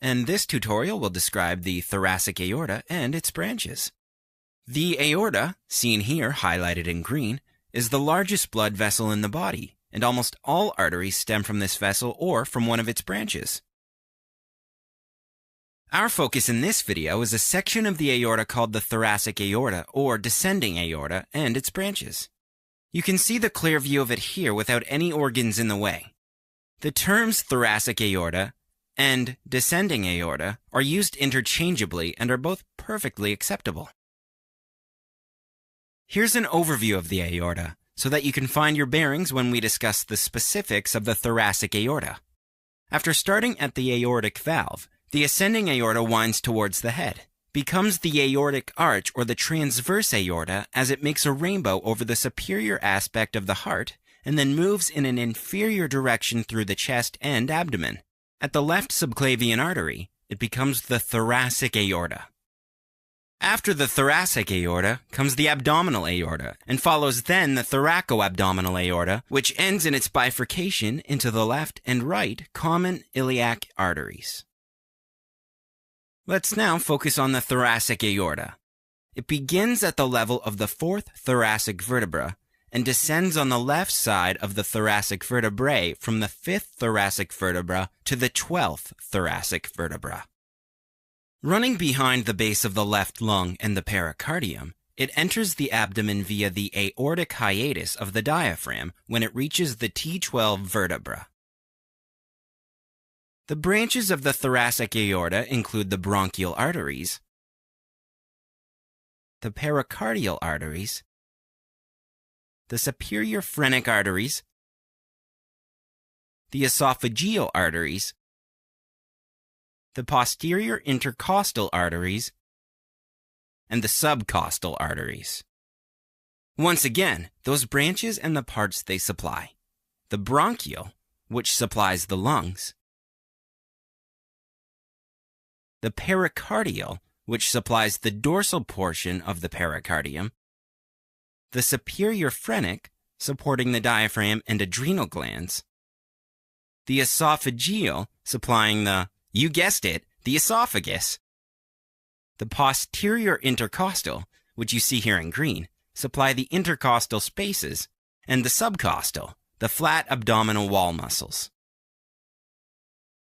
and this tutorial will describe the thoracic aorta and its branches. The aorta, seen here highlighted in green, is the largest blood vessel in the body, and almost all arteries stem from this vessel or from one of its branches. Our focus in this video is a section of the aorta called the thoracic aorta or descending aorta and its branches. You can see the clear view of it here without any organs in the way. The terms thoracic aorta and descending aorta are used interchangeably and are both perfectly acceptable. Here's an overview of the aorta, so that you can find your bearings when we discuss the specifics of the thoracic aorta. After starting at the aortic valve, the ascending aorta winds towards the head, becomes the aortic arch or the transverse aorta as it makes a rainbow over the superior aspect of the heart, and then moves in an inferior direction through the chest and abdomen. At the left subclavian artery, it becomes the thoracic aorta. After the thoracic aorta comes the abdominal aorta, and follows then the thoracoabdominal aorta, which ends in its bifurcation into the left and right common iliac arteries. Let's now focus on the thoracic aorta. It begins at the level of the fourth thoracic vertebra and descends on the left side of the thoracic vertebrae from the fifth thoracic vertebra to the 12th thoracic vertebra. Running behind the base of the left lung and the pericardium, it enters the abdomen via the aortic hiatus of the diaphragm when it reaches the T12 vertebra. The branches of the thoracic aorta include the bronchial arteries, the pericardial arteries, the superior phrenic arteries, the esophageal arteries, the posterior intercostal arteries, and the subcostal arteries. Once again, those branches and the parts they supply. The bronchial, which supplies the lungs. The pericardial, which supplies the dorsal portion of the pericardium. The superior phrenic, supporting the diaphragm and adrenal glands. The esophageal, supplying you guessed it, the esophagus. The posterior intercostal, which you see here in green, supply the intercostal spaces, and the subcostal, the flat abdominal wall muscles.